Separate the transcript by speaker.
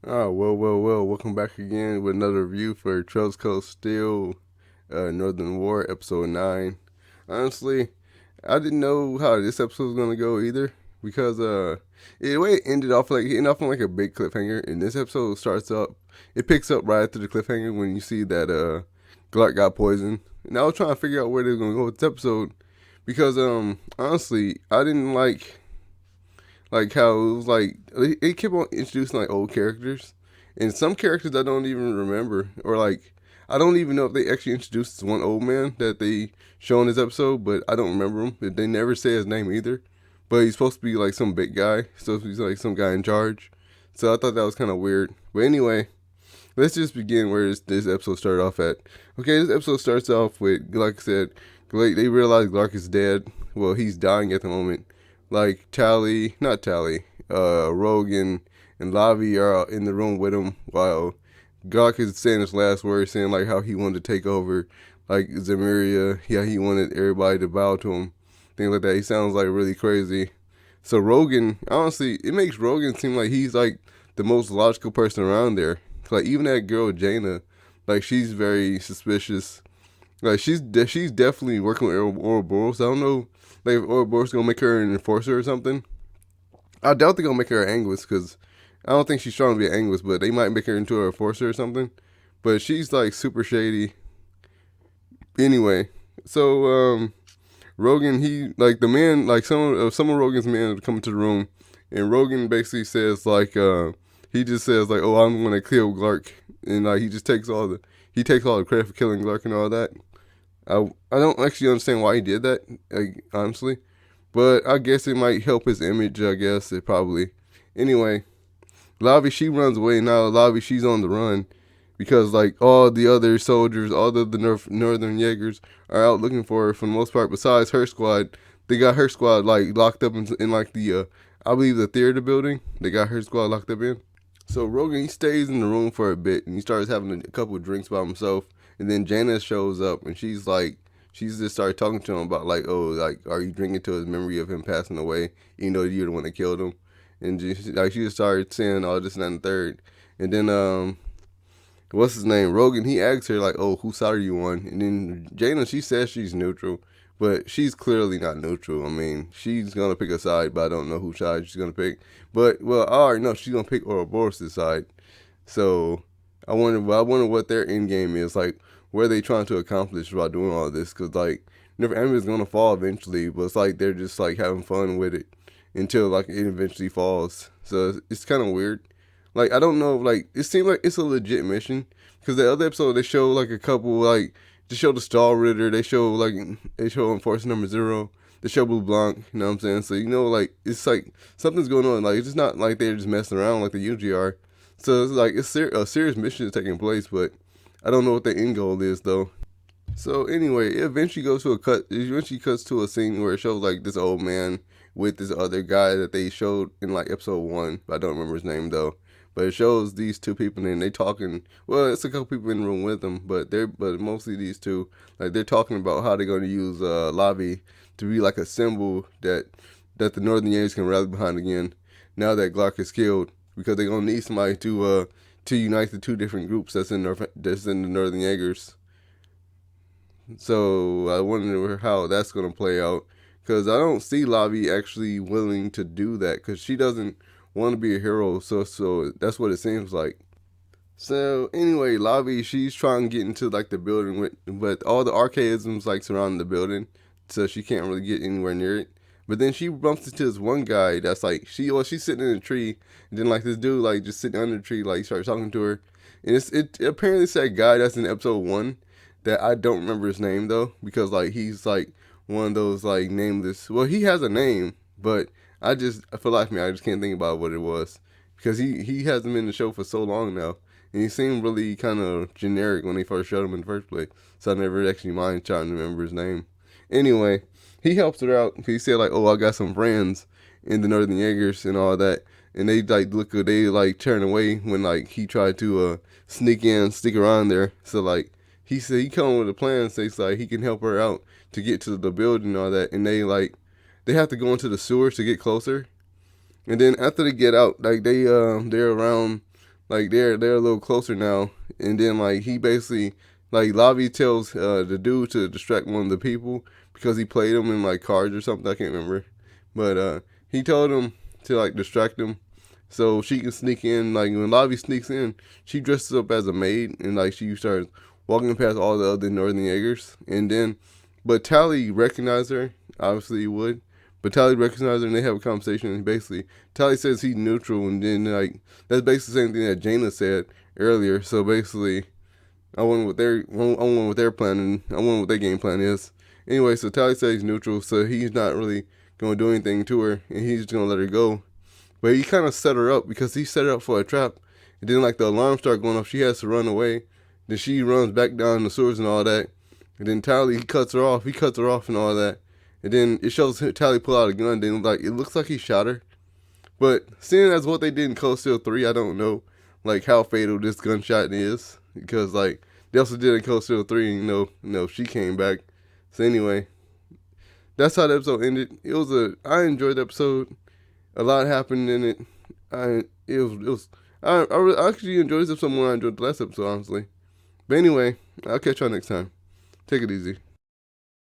Speaker 1: Well. Welcome back again with another review for Trails Coast Steel, Northern War, episode 9. Honestly, I didn't know how this episode was going to go either because the way it ended off, like, it ended off on like a big cliffhanger. And this episode starts up, it picks up right after the cliffhanger when you see that Clark got poisoned. And I was trying to figure out where they were going to go with this episode because, honestly, I didn't like how it was like it kept on introducing like old characters, and some characters I don't even remember, or like I don't even know if they actually introduced this one old man that they show in this episode, but I don't remember him. They never say his name either, but he's supposed to be like some big guy, so he's like some guy in charge. So I thought that was kind of weird. But anyway, let's just begin where this episode started off at. Okay, this episode starts off with, like I said, they realize Clark is dead. Well, he's dying at the moment. Like not Tally, Rogan and Lavi are in the room with him while Clark is saying his last words, saying like how he wanted to take over, like Zemiria, yeah, he wanted everybody to bow to him, things like that. He sounds like really crazy. So Rogan, honestly, it makes Rogan seem like he's like the most logical person around there. Like even that girl Jaina, like she's very suspicious. Like she's definitely working with Ouroboros. I don't know, like if Ouroboros gonna make her an enforcer or something. I doubt they're gonna make her an Anguis because I don't think she's trying to be an Anguis, but they might make her into an enforcer or something. But she's like super shady. Anyway, so Rogan, he like the man, like some of Rogan's men come into the room, and Rogan basically says like he just says like, oh, I'm gonna kill Clark, and like he takes all the credit for killing Clark and all that. I don't actually understand why he did that, like, honestly, but I guess it might help his image. I guess it probably. Anyway, Lavi, she runs away now. Lavi, she's on the run because like all the other soldiers, all the northern Jaegers are out looking for her for the most part. Besides her squad, they got her squad like locked up in like the I believe the theater building. They got her squad locked up in. So Rogan, he stays in the room for a bit and he starts having a couple of drinks by himself. And then Janice shows up and she's just started talking to him about like, oh, like, are you drinking to his memory of him passing away, even though you're the one that killed him? And like she just started saying all this and that and the third. And then what's his name? Rogan, he asks her like, oh, whose side are you on? And then Jana, she says she's neutral, but she's clearly not neutral. I mean, she's gonna pick a side, but I don't know whose side she's gonna pick. But well, I already know she's gonna pick Ouroboros' side. So I wonder what their end game is. Like, what are they trying to accomplish by doing all this? Because like, Never Ember is gonna fall eventually, but it's like they're just like having fun with it until like it eventually falls. So it's kind of weird. Like I don't know, like it seems like it's a legit mission because the other episode they show like a couple like they show the Star Ritter, they show Enforcer Number Zero, they show Blue Blanc. You know what I'm saying? So you know like it's like something's going on. Like it's just not like they're just messing around like they usually are. So it's like a serious mission is taking place, but I don't know what the end goal is though. So anyway, it eventually goes to a cut. It eventually cuts to a scene where it shows like this old man with this other guy that they showed in like episode one. I don't remember his name though. But it shows these two people and they talking. Well, it's a couple people in the room with them, but mostly these two. Like they're talking about how they're going to use Lavi to be like a symbol that the Northern Yankees can rally behind again. Now that Glock is killed, because they're gonna need somebody to unite the two different groups that's in the Northern Jaegers. So I wonder how that's gonna play out because I don't see Lavi actually willing to do that because she doesn't want to be a hero. So that's what it seems like. So anyway, Lavi she's trying to get into like the building but all the archaisms like surrounding the building, so she can't really get anywhere near it. But then she bumps into this one guy that's like she's sitting in a tree, and then like this dude like just sitting under the tree like starts talking to her, and it apparently it's that guy that's in episode one that I don't remember his name though because like he's like one of those like nameless. Well, he has a name, but I just for life of me I just can't think about what it was because he hasn't been in the show for so long now, and he seemed really kind of generic when they first showed him in the first place. So I never actually mind trying to remember his name. Anyway, he helps her out. He said like, "Oh, I got some friends in the Northern Jaegers and all that." And they like turn away when like he tried to stick around there. So like he said he come with a plan, so it's like he can help her out to get to the building and all that. And they have to go into the sewers to get closer. And then after they get out, like they're around like they're a little closer now. And then like he basically like Lavi tells the dude to distract one of the people because he played him in like cards or something. I can't remember, but he told him to like distract him so she can sneak in. Like when Lavi sneaks in, she dresses up as a maid and like she starts walking past all the other Northern Jaegers. And then, but Tally recognized her. Obviously, he would. But Tally recognized her and they have a conversation. And basically, Tally says he's neutral, and then like that's basically the same thing that Jaina said earlier. So basically, I wonder what their plan, I wonder what their game plan is. Anyway, so Tally says he's neutral, so he's not really gonna do anything to her, and he's just gonna let her go. But he kind of set her up because he set her up for a trap. And then like the alarm started going off, she has to run away. Then she runs back down the sewers and all that. And then Tally, he cuts her off. He cuts her off and all that. And then it shows Tally pull out a gun. Then like it looks like he shot her. But seeing as what they did in Cold Steel 3, I don't know like how fatal this gunshot is because like they also did in Cold Steel 3. She came back. So anyway, that's how the episode ended. I enjoyed the episode. A lot happened in it. I actually enjoyed this episode more than I enjoyed the last episode, honestly. But anyway, I'll catch y'all next time. Take it easy.